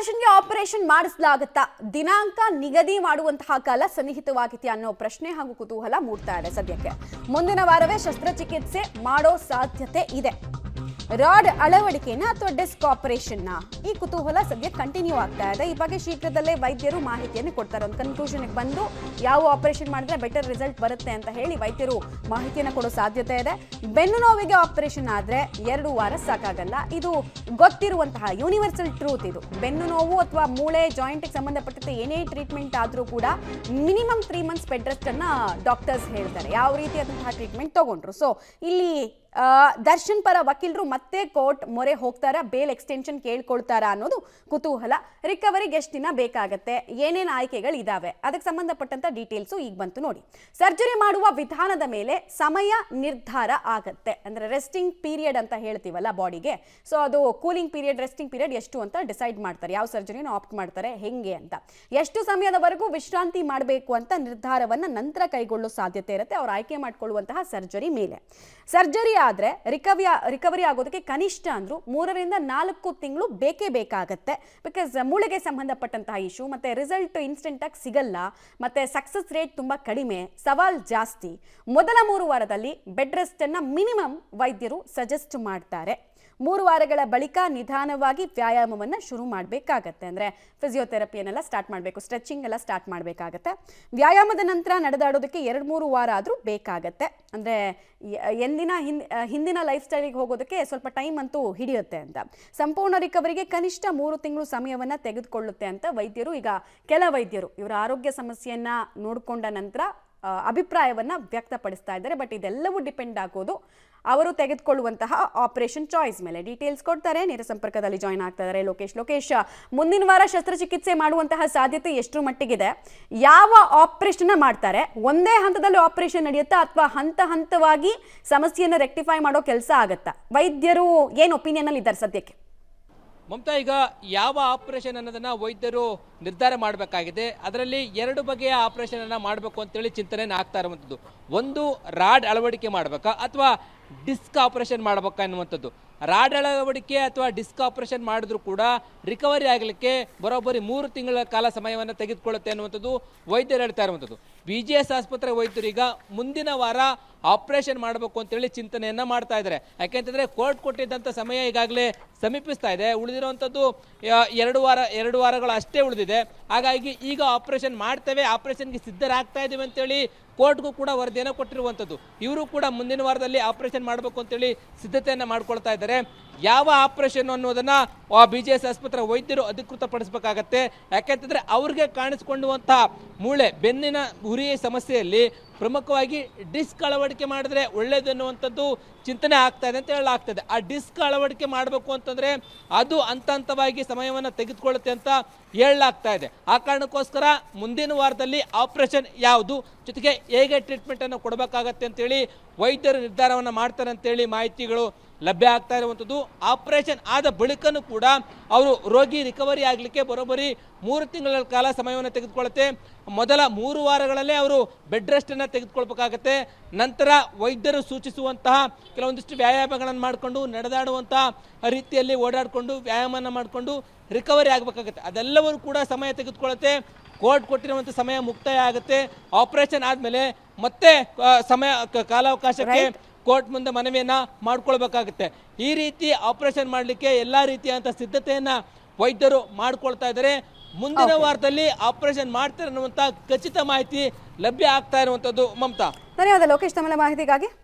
ಸುದರ್ಶನ್ಗೆ operation ಮಾಡಿಸಲಾಗುತ್ತಾ? ದಿನಾಂಕ ನಿಗದಿ ಮಾಡುವಂತಹ ಕಾಲ ಸನ್ನಿಹಿತವಾಗಿದೆ ಅನ್ನೋ ಪ್ರಶ್ನೆ ಹಾಗೂ ಕುತೂಹಲ ಮೂಡ್ತಾ ಇದೆ. ಸದ್ಯಕ್ಕೆ ಮುಂದಿನ ವಾರವೇ ಶಸ್ತ್ರಚಿಕಿತ್ಸೆ ಮಾಡೋ ಸಾಧ್ಯತೆ ಇದೆ. ರಾಡ್ ಅಳವಡಿಕೆನ ಅಥವಾ ಡಿಸ್ಕ್ ಆಪರೇಷನ್ ಈ ಕುತೂಹಲ ಸದ್ಯ ಕಂಟಿನ್ಯೂ ಆಗ್ತಾ ಇದೆ. ಈ ಬಗ್ಗೆ ಶೀಘ್ರದಲ್ಲೇ ವೈದ್ಯರು ಮಾಹಿತಿಯನ್ನು ಕೊಡ್ತಾರೆ. ಒಂದು ಕನ್ಕ್ಲೂಷನ್ ಬಂದು ಯಾವ ಆಪರೇಷನ್ ಮಾಡಿದ್ರೆ ಬೆಟರ್ ರಿಸಲ್ಟ್ ಬರುತ್ತೆ ಅಂತ ಹೇಳಿ ವೈದ್ಯರು ಮಾಹಿತಿಯನ್ನು ಕೊಡೋ ಸಾಧ್ಯತೆ ಇದೆ. ಬೆನ್ನು ನೋವಿಗೆ ಆಪರೇಷನ್ ಆದ್ರೆ 2 ವಾರ ಸಾಕಾಗಲ್ಲ. ಇದು ಗೊತ್ತಿರುವಂತಹ ಯೂನಿವರ್ಸಲ್ ಟ್ರೂತ್. ಇದು ಬೆನ್ನು ನೋವು ಅಥವಾ ಮೂಳೆ ಜಾಯಿಂಟ್ ಸಂಬಂಧಪಟ್ಟಂತೆ ಏನೇ ಟ್ರೀಟ್ಮೆಂಟ್ ಆದ್ರೂ ಕೂಡ ಮಿನಿಮಮ್ 3 ಮಂತ್ಸ್ ಬೆಡ್ ರೆಸ್ಟ್ ಅನ್ನ ಡಾಕ್ಟರ್ಸ್ ಹೇಳ್ತಾರೆ, ಯಾವ ರೀತಿಯಾದಂತಹ ಟ್ರೀಟ್ಮೆಂಟ್ ತಗೊಂಡ್ರು. ಸೊ ಇಲ್ಲಿ ದರ್ಶನ್ ಪರ ವಕೀಲರು ಮತ್ತೆ ಕೋರ್ಟ್ ಮೊರೆ ಹೋಗ್ತಾರಾ, ಬೇಲ್ ಎಕ್ಸ್ಟೆನ್ಷನ್ ಕೇಳ್ಕೊಳ್ತಾರಾ ಅನ್ನೋದು ಕುತೂಹಲ. ರಿಕವರಿಗೆ ಎಷ್ಟು ದಿನ ಬೇಕಾಗತ್ತೆ, ಏನೇನು ಆಯ್ಕೆಗಳು ಇದಾವೆ, ಅದಕ್ಕೆ ಸಂಬಂಧಪಟ್ಟಂತ ಡೀಟೇಲ್ಸು ಈಗ ಬಂತು ನೋಡಿ. ಸರ್ಜರಿ ಮಾಡುವ ವಿಧಾನದ ಮೇಲೆ ಸಮಯ ನಿರ್ಧಾರ ಆಗತ್ತೆ. ಅಂದ್ರೆ ರೆಸ್ಟಿಂಗ್ ಪೀರಿಯಡ್ ಅಂತ ಹೇಳ್ತೀವಲ್ಲ ಬಾಡಿಗೆ, ಸೊ ಅದು ಕೂಲಿಂಗ್ ಪೀರಿಯಡ್, ರೆಸ್ಟಿಂಗ್ ಪೀರಿಯಡ್ ಎಷ್ಟು ಅಂತ ಡಿಸೈಡ್ ಮಾಡ್ತಾರೆ. ಯಾವ ಸರ್ಜರಿನ ಆಪ್ಟ್ ಮಾಡ್ತಾರೆ, ಹೆಂಗೆ ಅಂತ, ಎಷ್ಟು ಸಮಯದವರೆಗೂ ವಿಶ್ರಾಂತಿ ಮಾಡಬೇಕು ಅಂತ ನಿರ್ಧಾರವನ್ನ ನಂತರ ಕೈಗೊಳ್ಳೋ ಸಾಧ್ಯತೆ ಇರುತ್ತೆ ಅವ್ರು ಆಯ್ಕೆ ಮಾಡ್ಕೊಳ್ಳುವಂತಹ ಸರ್ಜರಿ ಮೇಲೆ. ಸರ್ಜರಿ ಆದ್ರೆ ರಿಕವರಿ ಆಗೋದಕ್ಕೆ ಕನಿಷ್ಠ ಅಂದ್ರೂ 3 ರಿಂದ 4 ತಿಂಗಳು ಬೇಕೇ ಬೇಕಾಗತ್ತೆ. ಬಿಕಾಸ್ ಮೂಳೆಗೆ ಸಂಬಂಧಪಟ್ಟಂತಹ ಇಶ್ಯೂ, ಮತ್ತೆ ರಿಸಲ್ಟ್ ಇನ್ಸ್ಟೆಂಟ್ ಆಗಿ ಸಿಗಲ್ಲ, ಮತ್ತೆ ಸಕ್ಸಸ್ ರೇಟ್ ತುಂಬಾ ಕಡಿಮೆ, ಸವಾಲ್ ಜಾಸ್ತಿ. ಮೊದಲ 3 ವಾರದಲ್ಲಿ ಬೆಡ್ ರೆಸ್ಟ್ ಅನ್ನ ಮಿನಿಮಮ್ ವೈದ್ಯರು ಸಜೆಸ್ಟ್ ಮಾಡ್ತಾರೆ. 3 ವಾರಗಳ ಬಳಿಕ ನಿಧಾನವಾಗಿ ವ್ಯಾಯಾಮವನ್ನು ಶುರು ಮಾಡಬೇಕಾಗತ್ತೆ. ಅಂದರೆ ಫಿಸಿಯೋಥೆರಪಿಯನ್ನೆಲ್ಲ ಸ್ಟಾರ್ಟ್ ಮಾಡಬೇಕು, ಸ್ಟ್ರೆಚಿಂಗ್ ಎಲ್ಲ ಸ್ಟಾರ್ಟ್ ಮಾಡಬೇಕಾಗತ್ತೆ. ವ್ಯಾಯಾಮದ ನಂತರ ನಡೆದಾಡೋದಕ್ಕೆ 2-3 ವಾರ ಆದರೂ ಬೇಕಾಗತ್ತೆ. ಅಂದರೆ ಹಿಂದಿನ ಲೈಫ್ ಸ್ಟೈಲಿಗೆ ಹೋಗೋದಕ್ಕೆ ಸ್ವಲ್ಪ ಟೈಮ್ ಅಂತೂ ಹಿಡಿಯುತ್ತೆ ಅಂತ. ಸಂಪೂರ್ಣ ರಿಕವರಿಗೆ ಕನಿಷ್ಠ 3 ತಿಂಗಳು ಸಮಯವನ್ನು ತೆಗೆದುಕೊಳ್ಳುತ್ತೆ ಅಂತ ವೈದ್ಯರು, ಈಗ ಕೆಲ ವೈದ್ಯರು ಇವರ ಆರೋಗ್ಯ ಸಮಸ್ಯೆಯನ್ನು ನೋಡಿಕೊಂಡ ನಂತರ ಅಭಿಪ್ರಾಯವನ್ನು ವ್ಯಕ್ತಪಡಿಸ್ತಾ ಇದ್ದಾರೆ. ಬಟ್ ಇದೆಲ್ಲವೂ ಡಿಪೆಂಡ್ ಆಗೋದು ಅವರು ತೆಗೆದುಕೊಳ್ಳುವಂತಹ ಆಪರೇಷನ್ ಚಾಯ್ಸ್ ಮೇಲೆ. ಡೀಟೇಲ್ಸ್ ಕೊಡ್ತಾರೆ. ನೇರ ಸಂಪರ್ಕದಲ್ಲಿ ಜಾಯ್ನ್ ಆಗ್ತಾ ಇದ್ದಾರೆ ಲೋಕೇಶ್. ಮುಂದಿನ ವಾರ ಶಸ್ತ್ರಚಿಕಿತ್ಸೆ ಮಾಡುವಂತಹ ಸಾಧ್ಯತೆ ಎಷ್ಟು ಮಟ್ಟಿಗಿದೆ? ಯಾವ ಆಪರೇಷನ್ ಮಾಡ್ತಾರೆ? ಒಂದೇ ಹಂತದಲ್ಲಿ ಆಪರೇಷನ್ ನಡೆಯುತ್ತಾ ಅಥವಾ ಹಂತವಾಗಿ ಸಮಸ್ಯೆಯನ್ನು ರೆಕ್ಟಿಫೈ ಮಾಡೋ ಕೆಲಸ ಆಗತ್ತಾ? ವೈದ್ಯರು ಏನು ಒಪಿನಿಯನ್ ಅಲ್ಲಿ ಇದ್ದಾರೆ ಸದ್ಯಕ್ಕೆ? ಮಮತಾ, ಈಗ ಯಾವ ಆಪರೇಷನ್ ಅನ್ನೋದನ್ನ ವೈದ್ಯರು ನಿರ್ಧಾರ ಮಾಡಬೇಕಾಗಿದೆ. ಅದರಲ್ಲಿ 2 ಬಗೆಯ ಆಪರೇಷನ್ ಅನ್ನ ಮಾಡಬೇಕು ಅಂತೇಳಿ ಚಿಂತನೆ ಆಗ್ತಾ ಇರುವಂಥದ್ದು. ಒಂದು, ರಾಡ್ ಅಳವಡಿಕೆ ಮಾಡಬೇಕಾ ಅಥವಾ ಡಿಸ್ಕ್ ಆಪರೇಷನ್ ಮಾಡಬೇಕಾ ಅನ್ನುವಂಥದ್ದು. ರಾಡ್ ಅಳವಡಿಕೆ ಅಥವಾ ಡಿಸ್ಕ್ ಆಪರೇಷನ್ ಮಾಡಿದ್ರು ಕೂಡ ರಿಕವರಿ ಆಗಲಿಕ್ಕೆ ಬರೋಬ್ಬರಿ 3 ತಿಂಗಳ ಕಾಲ ಸಮಯವನ್ನು ತೆಗೆದುಕೊಳ್ಳುತ್ತೆ ಅನ್ನುವಂಥದ್ದು ವೈದ್ಯರು ಹೇಳ್ತಾ ಇರುವಂಥದ್ದು. BGS ಆಸ್ಪತ್ರೆ ವೈದ್ಯರು ಈಗ ಮುಂದಿನ ವಾರ ಆಪರೇಷನ್ ಮಾಡಬೇಕು ಅಂತೇಳಿ ಚಿಂತನೆಯನ್ನು ಮಾಡ್ತಾ ಇದ್ದಾರೆ. ಯಾಕೆಂತಂದರೆ ಕೋರ್ಟ್ ಕೊಟ್ಟಿದ್ದಂಥ ಸಮಯ ಈಗಾಗಲೇ ಸಮೀಪಿಸ್ತಾ ಇದೆ. ಉಳಿದಿರುವಂಥದ್ದು 2 ವಾರಗಳು ಅಷ್ಟೇ ಉಳಿದಿದೆ. ಹಾಗಾಗಿ ಈಗ ಆಪರೇಷನ್ ಮಾಡ್ತೇವೆ, ಆಪರೇಷನ್ಗೆ ಸಿದ್ಧರಾಗ್ತಾ ಇದ್ದೀವಿ ಅಂತೇಳಿ ಕೋರ್ಟ್ಗೂ ಕೂಡ ವರದಿಯನ್ನು ಕೊಟ್ಟಿರುವಂಥದ್ದು. ಇವರು ಕೂಡ ಮುಂದಿನ ವಾರದಲ್ಲಿ ಆಪರೇಷನ್ ಮಾಡಬೇಕು ಅಂತೇಳಿ ಸಿದ್ಧತೆಯನ್ನು ಮಾಡ್ಕೊಳ್ತಾ ಇದ್ದಾರೆ. ಯಾವ ಆಪರೇಷನ್ ಅನ್ನೋದನ್ನು BGS ಆಸ್ಪತ್ರೆ ವೈದ್ಯರು ಅಧಿಕೃತಪಡಿಸಬೇಕಾಗತ್ತೆ. ಯಾಕೆಂತಂದರೆ ಅವ್ರಿಗೆ ಕಾಣಿಸ್ಕೊಳ್ಳುವಂತಹ ಮೂಳೆ ಬೆನ್ನಿನ ಹುರಿ ಸಮಸ್ಯೆಯಲ್ಲಿ ಪ್ರಮುಖವಾಗಿ ಡಿಸ್ಕ್ ಅಳವಡಿಕೆ ಮಾಡಿದ್ರೆ ಒಳ್ಳೇದು ಅನ್ನುವಂಥದ್ದು ಚಿಂತನೆ ಆಗ್ತಾ ಇದೆ ಅಂತ ಹೇಳಲಾಗ್ತದೆ. ಆ ಡಿಸ್ಕ್ ಅಳವಡಿಕೆ ಮಾಡಬೇಕು ಅಂತಂದರೆ ಅದು ಹಂತವಾಗಿ ಸಮಯವನ್ನು ತೆಗೆದುಕೊಳ್ಳುತ್ತೆ ಅಂತ ಹೇಳಲಾಗ್ತಾ ಇದೆ. ಆ ಕಾರಣಕ್ಕೋಸ್ಕರ ಮುಂದಿನ ವಾರದಲ್ಲಿ ಆಪರೇಷನ್ ಯಾವುದು, ಜೊತೆಗೆ ಹೇಗೆ ಟ್ರೀಟ್ಮೆಂಟನ್ನು ಕೊಡಬೇಕಾಗತ್ತೆ ಅಂತೇಳಿ ವೈದ್ಯರು ನಿರ್ಧಾರವನ್ನು ಮಾಡ್ತಾರೆ ಅಂತೇಳಿ ಮಾಹಿತಿಗಳು ಲಭ್ಯ ಆಗ್ತಾ ಇರುವಂಥದ್ದು. ಆಪರೇಷನ್ ಆದ ಬಳಿಕನೂ ಕೂಡ ಅವರು ರೋಗಿ ರಿಕವರಿ ಆಗಲಿಕ್ಕೆ ಬರೋಬ್ಬರಿ 3 ತಿಂಗಳ ಕಾಲ ಸಮಯವನ್ನು ತೆಗೆದುಕೊಳ್ಳುತ್ತೆ. ಮೊದಲ 3 ವಾರಗಳಲ್ಲೇ ಅವರು ಬೆಡ್ ರೆಸ್ಟನ್ನು ತೆಗೆದುಕೊಳ್ಬೇಕಾಗತ್ತೆ. ನಂತರ ವೈದ್ಯರು ಸೂಚಿಸುವಂತಹ ಕೆಲವೊಂದಿಷ್ಟು ವ್ಯಾಯಾಮಗಳನ್ನು ಮಾಡಿಕೊಂಡು ನಡೆದಾಡುವಂತಹ ರೀತಿಯಲ್ಲಿ ಓಡಾಡಿಕೊಂಡು ವ್ಯಾಯಾಮನ ಮಾಡಿಕೊಂಡು ರಿಕವರಿ ಆಗಬೇಕಾಗತ್ತೆ. ಅದೆಲ್ಲವೂ ಕೂಡ ಸಮಯ ತೆಗೆದುಕೊಳ್ಳುತ್ತೆ. ಕೋರ್ಟ್ ಕೊಟ್ಟಿರುವಂಥ ಸಮಯ ಮುಕ್ತಾಯ ಆಗುತ್ತೆ. ಆಪರೇಷನ್ ಆದಮೇಲೆ ಮತ್ತೆ ಕಾಲಾವಕಾಶಕ್ಕೆ ಕೋರ್ಟ್ ಮುಂದೆ ಮನವಿಯನ್ನ ಮಾಡ್ಕೊಳ್ಬೇಕಾಗುತ್ತೆ. ಈ ರೀತಿ ಆಪರೇಷನ್ ಮಾಡಲಿಕ್ಕೆ ಎಲ್ಲ ರೀತಿಯಾದಂಥ ಸಿದ್ಧತೆಯನ್ನ ವೈದ್ಯರು ಮಾಡ್ಕೊಳ್ತಾ ಇದ್ದಾರೆ. ಮುಂದಿನ ವಾರದಲ್ಲಿ ಆಪರೇಷನ್ ಮಾಡ್ತಾರೆ ಅನ್ನುವಂಥ ಖಚಿತ ಮಾಹಿತಿ ಲಭ್ಯ ಆಗ್ತಾ ಇರುವಂಥದ್ದು. ಮಮತಾ, ಧನ್ಯವಾದ ಲೋಕೇಶ್ ತಮ್ಮ ಮಾಹಿತಿಗಾಗಿ.